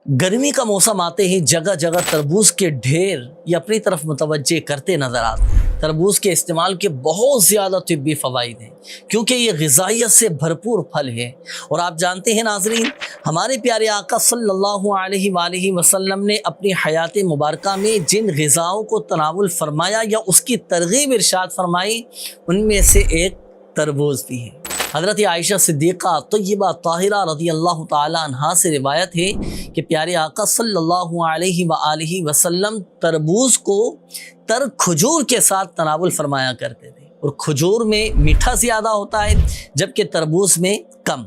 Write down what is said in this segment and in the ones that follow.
गर्मी का मौसम आते ही जगह जगह तरबूज के ढेर ये अपनी तरफ मुतवज्जे करते नज़र आते हैं। तरबूज के इस्तेमाल के बहुत ज़्यादा तिब्बी फ़वाइद हैं क्योंकि ये ग़िज़ाइयत से भरपूर फल है। और आप जानते हैं नाज़रीन, हमारे प्यारे आका सल्लल्लाहु अलैहि वसल्लम ने अपनी हयात मुबारका में जिन ग़िज़ाओं को तनावुल फरमाया या उसकी तरग़ीब इरशाद फरमाई, उनमें से एक तरबूज भी है। हज़रत आयशा सिद्दीक़ा तय्यबा ताहिरा रज़ियल्लाहु ताला अन्हा से रिवायत है कि प्यारे आका सल्लल्लाहु अलैहि वसल्लम तरबूज को तर खजूर के साथ तनावुल फरमाया करते थे। और खजूर में मीठा ज़्यादा होता है जबकि तरबूज में कम,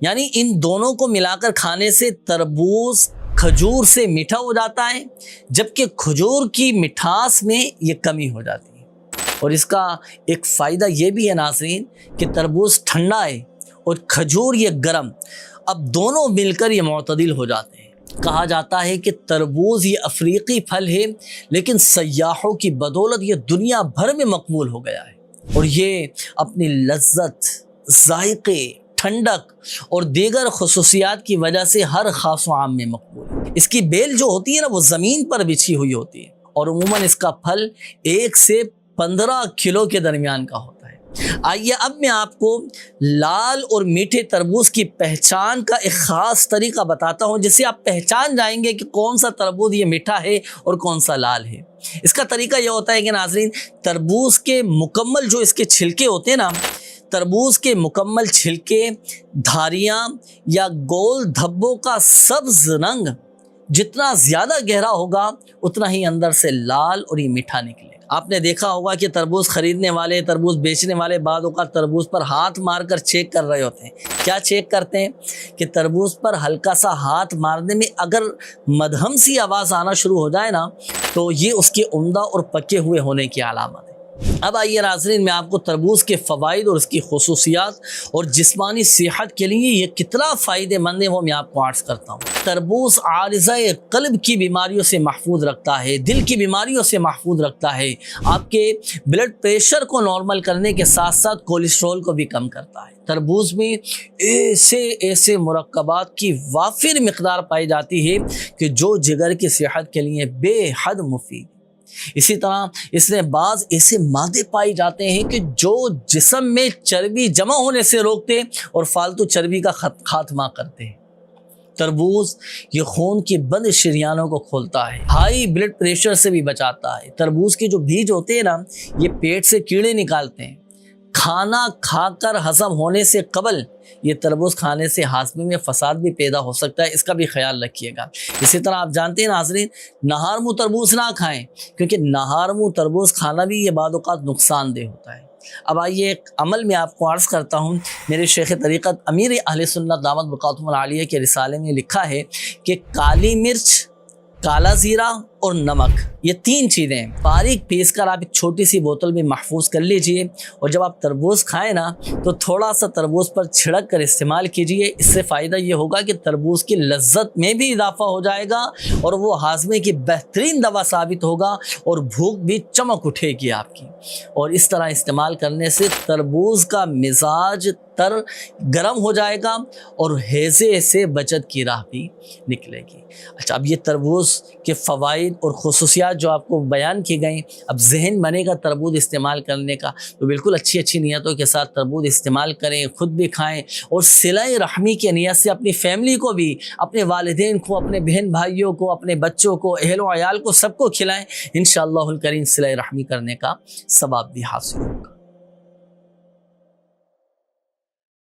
यानी इन दोनों को मिलाकर खाने से तरबूज खजूर से मीठा हो जाता है जबकि खजूर की मिठास में ये कमी हो जाती है। और इसका एक फ़ायदा ये भी है नाज़रीन कि तरबूज ठंडा है और खजूर ये गर्म, अब दोनों मिलकर ये मुतदिल हो जाते हैं। कहा जाता है कि तरबूज ये अफ्रीकी फल है लेकिन सयाहों की बदौलत ये दुनिया भर में मकबूल हो गया है और ये अपनी लज्जत, जायके, ठंडक और दीगर खुसूसियात की वजह से हर खास व आम में मकबूल है। इसकी बेल जो होती है ना, वो ज़मीन पर बिछी हुई होती है और उमूमन इसका फल 1 से 15 किलो के दरमियान का होता है। आइए अब मैं आपको लाल और मीठे तरबूज की पहचान का एक ख़ास तरीका बताता हूं जिससे आप पहचान जाएंगे कि कौन सा तरबूज ये मीठा है और कौन सा लाल है। इसका तरीका यह होता है कि नाज़रीन, तरबूज के मुकम्मल जो इसके छिलके होते हैं ना, तरबूज के मुकम्मल छिलके, धारियाँ या गोल धब्बों का सब्ज़ रंग जितना ज़्यादा गहरा होगा उतना ही अंदर से लाल और ये मीठा निकलेगा। आपने देखा होगा कि तरबूज ख़रीदने वाले, तरबूज बेचने वाले बाद का तरबूज पर हाथ मारकर चेक कर रहे होते हैं। क्या चेक करते हैं कि तरबूज पर हल्का सा हाथ मारने में अगर मध्यम सी आवाज़ आना शुरू हो जाए ना, तो ये उसके उम्दा और पके हुए होने की अलामत है। अब आइए नाज़रीन, मैं आपको तरबूज के फ़वाइद और उसकी खुसूसियात और जिस्मानी सेहत के लिए ये कितना फ़ायदेमंद है वो मैं आपको अर्ज़ करता हूँ। तरबूज आरिज़ाए क़ल्ब की बीमारियों से महफूज रखता है, दिल की बीमारियों से महफूज रखता है, आपके ब्लड प्रेशर को नॉर्मल करने के साथ साथ कोलेस्ट्रॉल को भी कम करता है। तरबूज में ऐसे मुरक्कबात की वाफिर मिक़दार पाई जाती है कि जो जिगर की सेहत के लिए बेहद मुफीद। इसी तरह इसमें बाज़ ऐसे मादे पाए जाते हैं कि जो जिस्म में चर्बी जमा होने से रोकते और फालतू चर्बी का खात्मा करते हैं। तरबूज ये खून की बंद शरियानों को खोलता है, हाई ब्लड प्रेशर से भी बचाता है। तरबूज के जो बीज होते हैं ना, ये पेट से कीड़े निकालते हैं। खाना खाकर हजम होने से कबल ये तरबूज खाने से हाज़मे में फसाद भी पैदा हो सकता है, इसका भी ख्याल रखिएगा। इसी तरह आप जानते हैं नाज़रीन, नहार मुँह तरबूज ना खाएं क्योंकि नहार मुँह तरबूज खाना भी ये बाद औक़ात नुकसानदेह होता है। अब आइए एक अमल में आपको अर्ज़ करता हूँ। मेरे शेख तरीक़त अमीर अहले सुन्नत दामत बरकातुहुमुल आलिया के रिसाले में लिखा है कि काली मिर्च, काला ज़ीरा और नमक, ये 3 चीज़ें बारीक पीस कर आप एक छोटी सी बोतल में महफूज कर लीजिए और जब आप तरबूज खाएं ना, तो थोड़ा सा तरबूज पर छिड़क कर इस्तेमाल कीजिए। इससे फ़ायदा ये होगा कि तरबूज की लज्जत में भी इजाफा हो जाएगा और वो हाज़मे की बेहतरीन दवा साबित होगा और भूख भी चमक उठेगी आपकी। और इस तरह इस्तेमाल करने से तरबूज का मिजाज तर गर्म हो जाएगा और हैज़े से बचत की राह भी निकलेगी। अच्छा, अब ये तरबूज के फ़वाइद और खुसूसियात जो आपको बयान की गई, अब जहन बनेगा तरबूज इस्तेमाल करने का, तो बिल्कुल अच्छी नियतों के साथ तरबूज इस्तेमाल करें, ख़ुद भी खाएं और सिलाई रहमी की नियत से अपनी फैमिली को भी, अपने वालिदैन को, अपने बहन भाइयों को, अपने बच्चों को, अहल व अयाल को, सबको खिलाएं। इंशाअल्लाहुल करीम सिलाई रहमी करने का सवाब भी हासिल होगा।